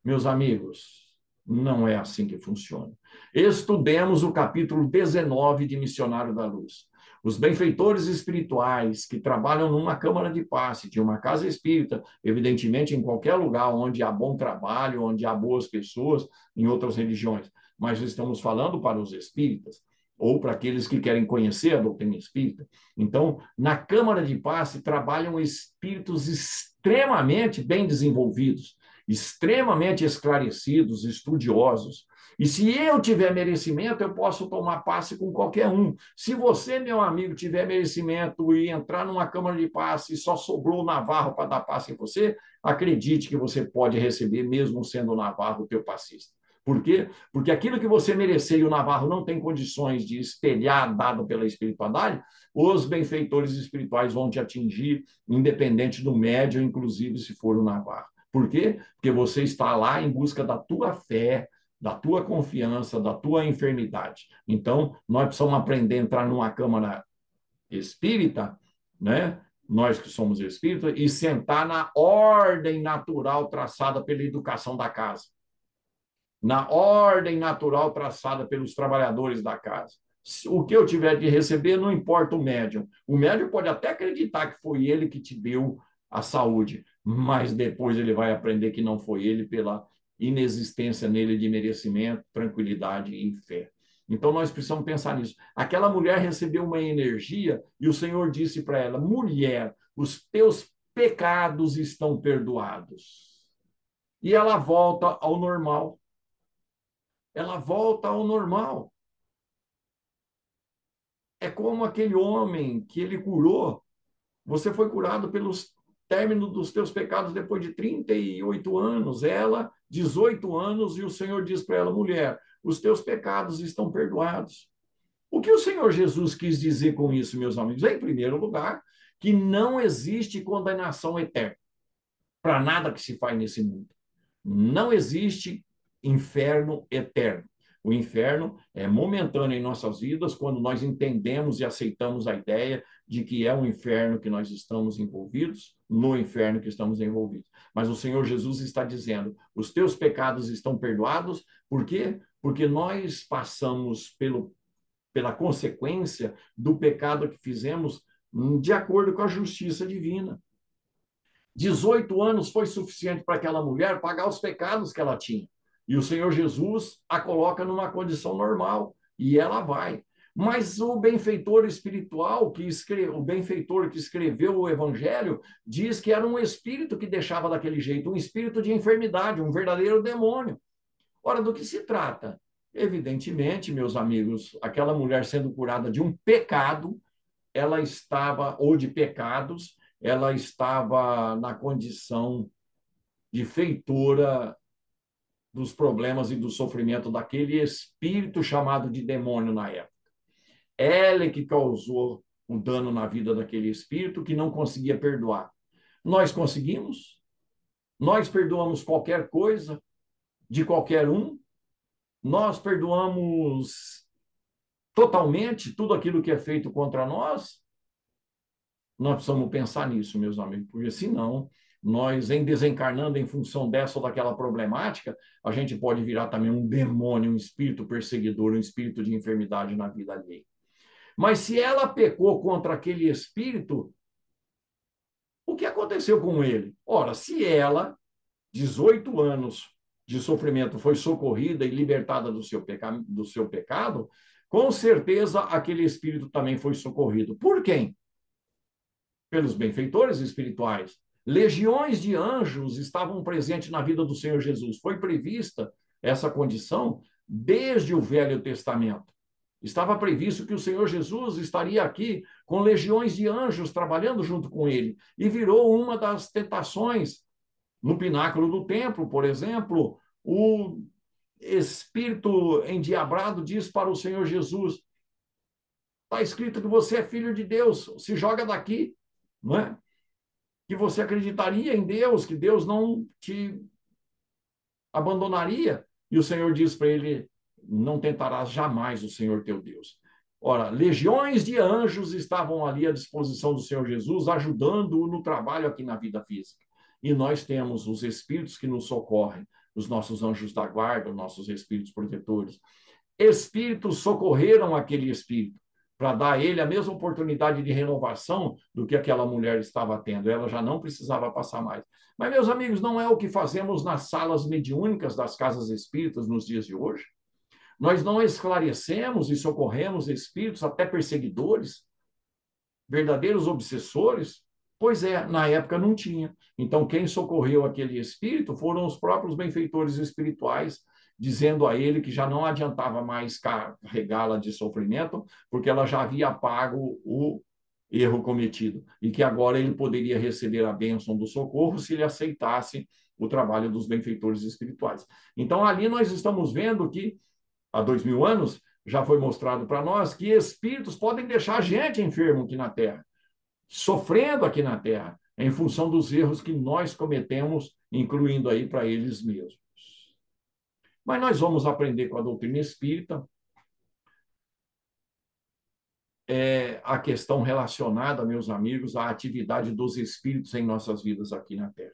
Meus amigos, não é assim que funciona. Estudemos o capítulo 19 de Missionário da Luz. Os benfeitores espirituais que trabalham numa câmara de passe, de uma casa espírita, evidentemente em qualquer lugar onde há bom trabalho, onde há boas pessoas, em outras religiões, mas estamos falando para os espíritas, ou para aqueles que querem conhecer a doutrina espírita. Então, na câmara de passe trabalham espíritos extremamente bem desenvolvidos, extremamente esclarecidos, estudiosos. E se eu tiver merecimento, eu posso tomar passe com qualquer um. Se você, meu amigo, tiver merecimento e entrar numa câmara de passe e só sobrou o navarro para dar passe em você, acredite que você pode receber, mesmo sendo o navarro o teu passista. Por quê? Porque aquilo que você merecer e o navarro não tem condições de espelhar dado pela espiritualidade, os benfeitores espirituais vão te atingir, independente do médio, inclusive se for o navarro. Por quê? Porque você está lá em busca da tua fé, da tua confiança, da tua enfermidade. Então, nós precisamos aprender a entrar numa câmara espírita, né? Nós que somos espíritas, e sentar na ordem natural traçada pela educação da casa, na ordem natural traçada pelos trabalhadores da casa. O que eu tiver de receber, não importa o médium. O médium pode até acreditar que foi ele que te deu a saúde, mas depois ele vai aprender que não foi ele pela inexistência nele de merecimento, tranquilidade e fé. Então nós precisamos pensar nisso. Aquela mulher recebeu uma energia e o Senhor disse para ela: mulher, os teus pecados estão perdoados. E ela volta ao normal. Ela volta ao normal. É como aquele homem que ele curou. Você foi curado pelos términos dos teus pecados depois de 38 anos. Ela, 18 anos, e o Senhor diz para ela: mulher, os teus pecados estão perdoados. O que o Senhor Jesus quis dizer com isso, meus amigos? Em primeiro lugar, que não existe condenação eterna para nada que se faz nesse mundo. Não existe inferno eterno. O inferno é momentâneo em nossas vidas quando nós entendemos e aceitamos a ideia de que é um inferno que nós estamos envolvidos, no inferno que estamos envolvidos. Mas o Senhor Jesus está dizendo: os teus pecados estão perdoados. Por quê? Porque nós passamos pela consequência do pecado que fizemos de acordo com a justiça divina. 18 anos foi suficiente para aquela mulher pagar os pecados que ela tinha. E o Senhor Jesus a coloca numa condição normal e ela vai. Mas o benfeitor espiritual, o benfeitor que escreveu o evangelho, diz que era um espírito que deixava daquele jeito, um espírito de enfermidade, um verdadeiro demônio. Ora, do que se trata? Evidentemente, meus amigos, aquela mulher sendo curada de um pecado, ela estava, ou de pecados, ela estava na condição de feitora dos problemas e do sofrimento daquele espírito chamado de demônio na época. Ela é que causou o dano na vida daquele espírito que não conseguia perdoar. Nós conseguimos? Nós perdoamos qualquer coisa de qualquer um? Nós perdoamos totalmente tudo aquilo que é feito contra nós? Nós precisamos pensar nisso, meus amigos, porque senão nós, em desencarnando em função dessa ou daquela problemática, a gente pode virar também um demônio, um espírito perseguidor, um espírito de enfermidade na vida alheia. Mas se ela pecou contra aquele espírito, o que aconteceu com ele? Ora, se ela, 18 anos de sofrimento, foi socorrida e libertada do seu pecado, com certeza aquele espírito também foi socorrido. Por quem? Pelos benfeitores espirituais. Legiões de anjos estavam presentes na vida do Senhor Jesus. Foi prevista essa condição desde o Velho Testamento. Estava previsto que o Senhor Jesus estaria aqui com legiões de anjos trabalhando junto com ele. E virou uma das tentações. No pináculo do templo, por exemplo, o espírito endiabrado diz para o Senhor Jesus: está escrito que você é filho de Deus, se joga daqui. Não é? que você acreditaria em Deus, que Deus não te abandonaria. E o Senhor diz para ele: não tentarás jamais o Senhor teu Deus. Ora, legiões de anjos estavam ali à disposição do Senhor Jesus, ajudando-o no trabalho aqui na vida física. E nós temos os espíritos que nos socorrem, os nossos anjos da guarda, os nossos espíritos protetores. Espíritos socorreram aquele espírito para dar a ele a mesma oportunidade de renovação do que aquela mulher estava tendo. Ela já não precisava passar mais. Mas, meus amigos, não é o que fazemos nas salas mediúnicas das casas espíritas nos dias de hoje? Nós não esclarecemos e socorremos espíritos, até perseguidores, verdadeiros obsessores? Pois é, na época não tinha. Então, quem socorreu aquele espírito foram os próprios benfeitores espirituais, dizendo a ele que já não adiantava mais carregá-la de sofrimento, porque ela já havia pago o erro cometido, e que agora ele poderia receber a bênção do socorro se ele aceitasse o trabalho dos benfeitores espirituais. Então, ali nós estamos vendo que, há 2000 anos, já foi mostrado para nós que espíritos podem deixar a gente enfermo aqui na Terra, sofrendo aqui na Terra, em função dos erros que nós cometemos, incluindo aí para eles mesmos. Mas nós vamos aprender com a doutrina espírita a questão relacionada, meus amigos, à atividade dos espíritos em nossas vidas aqui na Terra.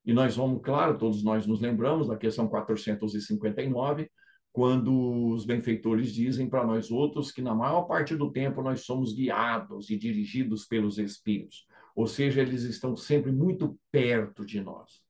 E nós vamos, claro, todos nós nos lembramos da questão 459, quando os benfeitores dizem para nós outros que na maior parte do tempo nós somos guiados e dirigidos pelos espíritos, ou seja, eles estão sempre muito perto de nós.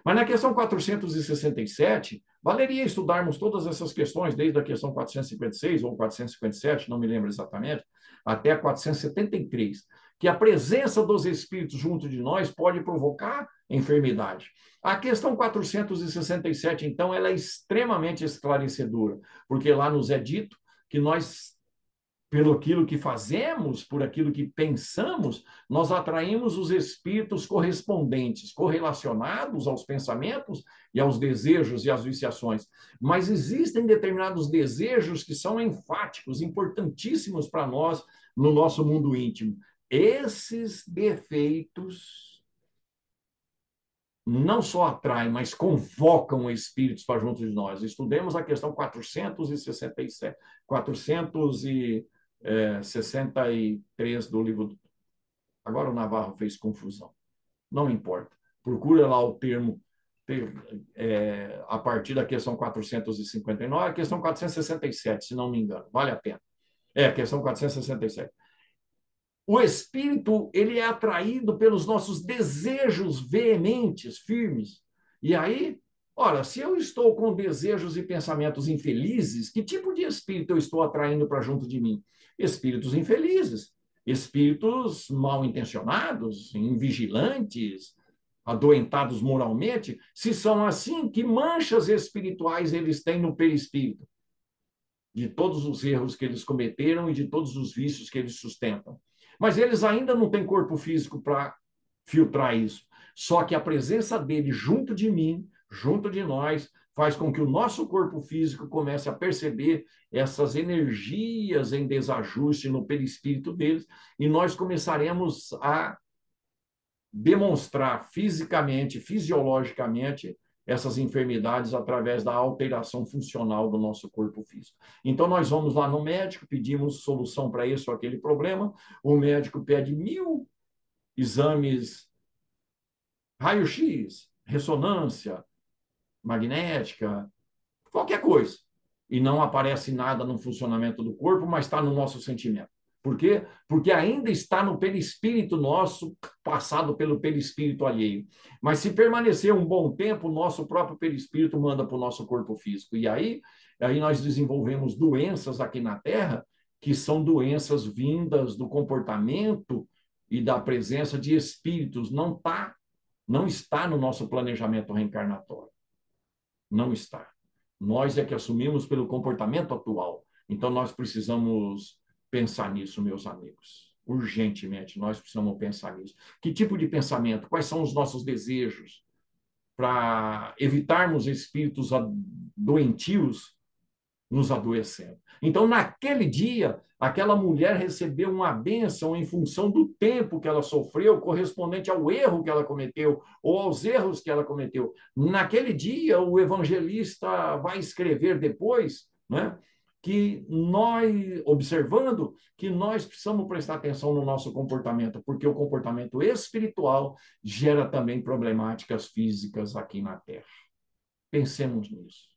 Mas na questão 467, valeria estudarmos todas essas questões, desde a questão 456 ou 457, não me lembro exatamente, até a 473, que a presença dos espíritos junto de nós pode provocar enfermidade. A questão 467, então, ela é extremamente esclarecedora, porque lá nos é dito que nós, pelo aquilo que fazemos, por aquilo que pensamos, nós atraímos os espíritos correspondentes, correlacionados aos pensamentos e aos desejos e às viciações. Mas existem determinados desejos que são enfáticos, importantíssimos para nós no nosso mundo íntimo. Esses defeitos não só atraem, mas convocam espíritos para junto de nós. Estudemos a questão 467, 463 do livro. Agora o Navarro fez confusão. Não importa. Procura lá o termo a partir da questão 459, a questão 467, se não me engano. Vale a pena. A questão 467. O espírito, ele é atraído pelos nossos desejos veementes, firmes. E aí, ora, se eu estou com desejos e pensamentos infelizes, que tipo de espírito eu estou atraindo para junto de mim? Espíritos infelizes, espíritos mal intencionados, invigilantes, adoentados moralmente. Se são assim, que manchas espirituais eles têm no perispírito? De todos os erros que eles cometeram e de todos os vícios que eles sustentam. Mas eles ainda não têm corpo físico para filtrar isso. Só que a presença dele junto de mim, junto de nós, faz com que o nosso corpo físico comece a perceber essas energias em desajuste no perispírito deles, e nós começaremos a demonstrar fisicamente, fisiologicamente, essas enfermidades através da alteração funcional do nosso corpo físico. Então, nós vamos lá no médico, pedimos solução para esse ou aquele problema, o médico pede 1000 exames, raio-x, ressonância magnética, qualquer coisa, e não aparece nada no funcionamento do corpo, mas está no nosso sentimento. Por quê? Porque ainda está no perispírito nosso, passado pelo perispírito alheio. Mas se permanecer um bom tempo, o nosso próprio perispírito manda para o nosso corpo físico. E aí nós desenvolvemos doenças aqui na Terra, que são doenças vindas do comportamento e da presença de espíritos. Não está no nosso planejamento reencarnatório. Não está. Nós é que assumimos pelo comportamento atual. Então, nós precisamos pensar nisso, meus amigos. Urgentemente, nós precisamos pensar nisso. Que tipo de pensamento? Quais são os nossos desejos? Para evitarmos espíritos doentios nos adoecendo. Então, naquele dia, aquela mulher recebeu uma bênção em função do tempo que ela sofreu, correspondente ao erro que ela cometeu, ou aos erros que ela cometeu. Naquele dia, o evangelista vai escrever depois, né, que nós, observando, que nós precisamos prestar atenção no nosso comportamento, porque o comportamento espiritual gera também problemáticas físicas aqui na Terra. Pensemos nisso.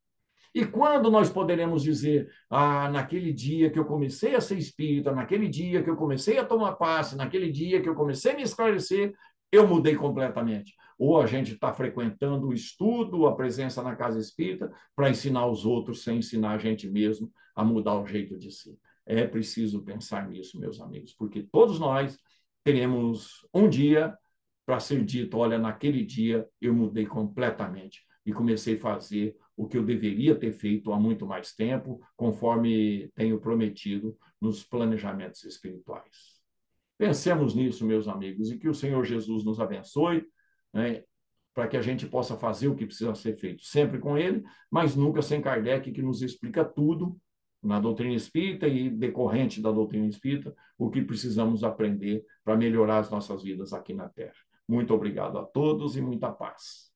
E quando nós poderemos dizer, naquele dia que eu comecei a ser espírita, naquele dia que eu comecei a tomar passe, naquele dia que eu comecei a me esclarecer, eu mudei completamente. Ou a gente está frequentando o estudo, a presença na casa espírita, para ensinar os outros, sem ensinar a gente mesmo a mudar o jeito de ser. É preciso pensar nisso, meus amigos, porque todos nós teremos um dia para ser dito, olha, naquele dia eu mudei completamente e comecei a fazer o que eu deveria ter feito há muito mais tempo, conforme tenho prometido nos planejamentos espirituais. Pensemos nisso, meus amigos, e que o Senhor Jesus nos abençoe, né, para que a gente possa fazer o que precisa ser feito, sempre com Ele, mas nunca sem Kardec, que nos explica tudo na doutrina espírita e decorrente da doutrina espírita, o que precisamos aprender para melhorar as nossas vidas aqui na Terra. Muito obrigado a todos e muita paz.